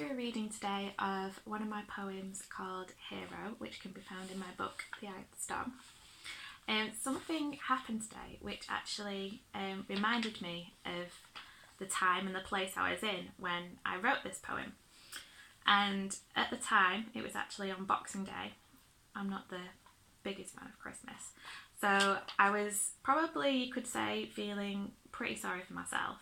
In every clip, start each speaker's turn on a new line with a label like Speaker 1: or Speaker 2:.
Speaker 1: do a reading today of one of my poems called Hero, which can be found in my book, The Eye of the Storm. Something happened today which actually reminded me of the time and the place I was in when I wrote this poem. And at the time, it was actually on Boxing Day. I'm not the biggest fan of Christmas. So I was probably, you could say, feeling pretty sorry for myself.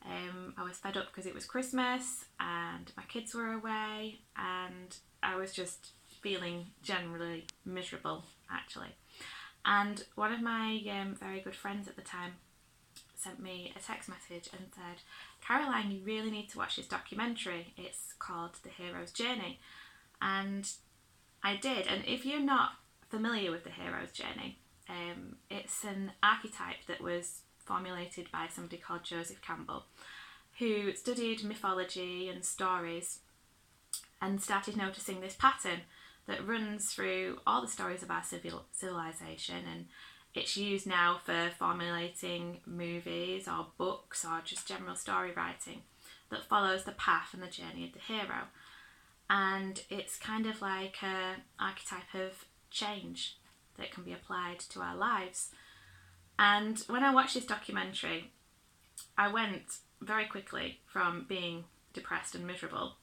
Speaker 1: I was fed up because it was Christmas and my kids were away, and I was just feeling generally miserable, actually. And one of my very good friends at the time sent me a text message and said, "Caroline, you really need to watch this documentary. It's called The Hero's Journey." And I did. And if you're not familiar with The Hero's Journey, it's an archetype that was formulated by somebody called Joseph Campbell, who studied mythology and stories and started noticing this pattern that runs through all the stories of our civilization, and it's used now for formulating movies or books or just general story writing that follows the path and the journey of the hero. And it's kind of like an archetype of change that can be applied to our lives. And when I watched this documentary, I went very quickly from being depressed and miserable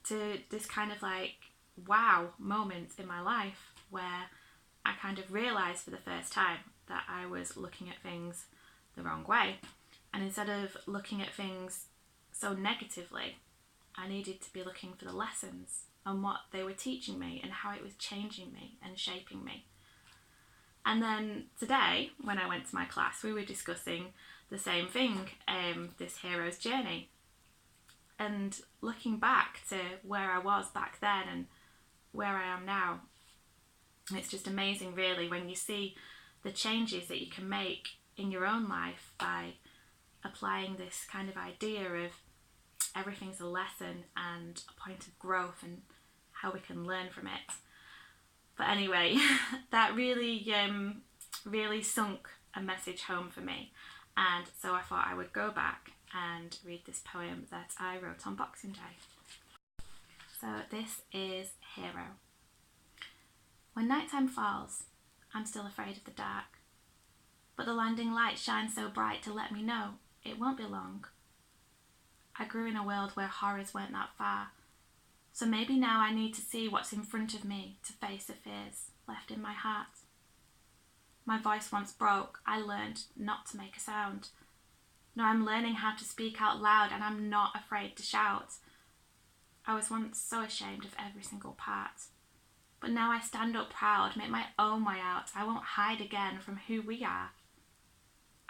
Speaker 1: to this kind of like wow moment in my life where I kind of realised for the first time that I was looking at things the wrong way. And instead of looking at things so negatively, I needed to be looking for the lessons and what they were teaching me and how it was changing me and shaping me. And then today, when I went to my class, we were discussing the same thing, this hero's journey. And looking back to where I was back then and where I am now, it's just amazing, really, when you see the changes that you can make in your own life by applying this kind of idea of everything's a lesson and a point of growth and how we can learn from it. But anyway, that really sunk a message home for me. And so I thought I would go back and read this poem that I wrote on Boxing Day. So this is Hero. When nighttime falls, I'm still afraid of the dark. But the landing light shines so bright to let me know it won't be long. I grew in a world where horrors weren't that far. So maybe now I need to see what's in front of me to face the fears left in my heart. My voice once broke, I learned not to make a sound. Now I'm learning how to speak out loud, and I'm not afraid to shout. I was once so ashamed of every single part. But now I stand up proud, make my own way out. I won't hide again from who we are.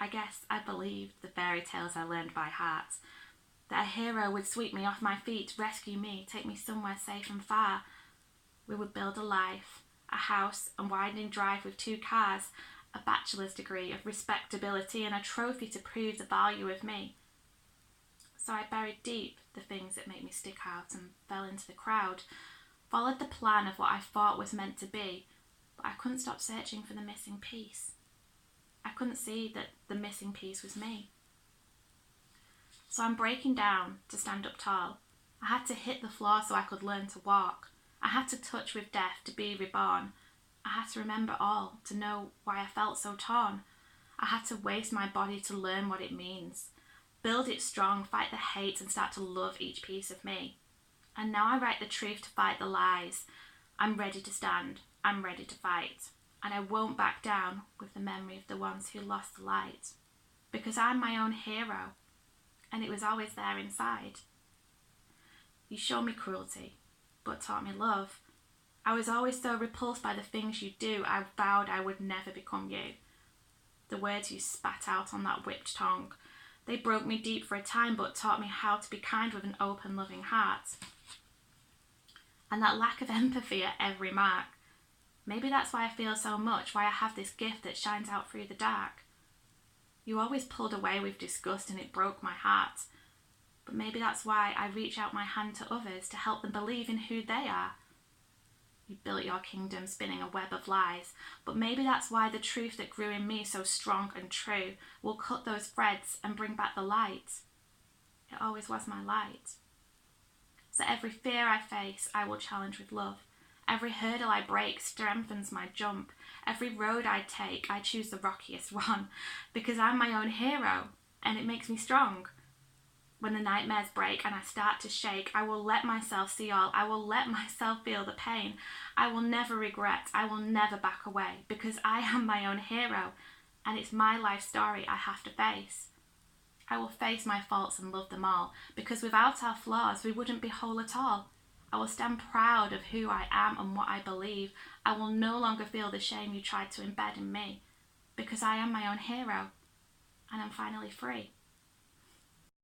Speaker 1: I guess I believed the fairy tales I learned by heart. That a hero would sweep me off my feet, rescue me, take me somewhere safe and far. We would build a life, a house and winding drive with 2 cars, a bachelor's degree of respectability and a trophy to prove the value of me. So I buried deep the things that make me stick out and fell into the crowd, followed the plan of what I thought was meant to be, but I couldn't stop searching for the missing piece. I couldn't see that the missing piece was me. So I'm breaking down to stand up tall. I had to hit the floor so I could learn to walk. I had to touch with death to be reborn. I had to remember all to know why I felt so torn. I had to waste my body to learn what it means. Build it strong, fight the hate and start to love each piece of me. And now I write the truth to fight the lies. I'm ready to stand. I'm ready to fight. And I won't back down with the memory of the ones who lost the light. Because I'm my own hero. And it was always there inside. You showed me cruelty, but taught me love. I was always so repulsed by the things you do, I vowed I would never become you. The words you spat out on that whipped tongue, they broke me deep for a time, but taught me how to be kind with an open, loving heart. And that lack of empathy at every mark, maybe that's why I feel so much, why I have this gift that shines out through the dark. You always pulled away with disgust and it broke my heart. But maybe that's why I reach out my hand to others to help them believe in who they are. You built your kingdom spinning a web of lies, but maybe that's why the truth that grew in me so strong and true will cut those threads and bring back the light. It always was my light. So every fear I face, I will challenge with love. Every hurdle I break strengthens my jump. Every road I take, I choose the rockiest one, because I'm my own hero, and it makes me strong. When the nightmares break and I start to shake, I will let myself see all. I will let myself feel the pain. I will never regret. I will never back away, because I am my own hero, and it's my life story I have to face. I will face my faults and love them all, because without our flaws, we wouldn't be whole at all. I will stand proud of who I am and what I believe. I will no longer feel the shame you tried to embed in me, because I am my own hero, and I'm finally free.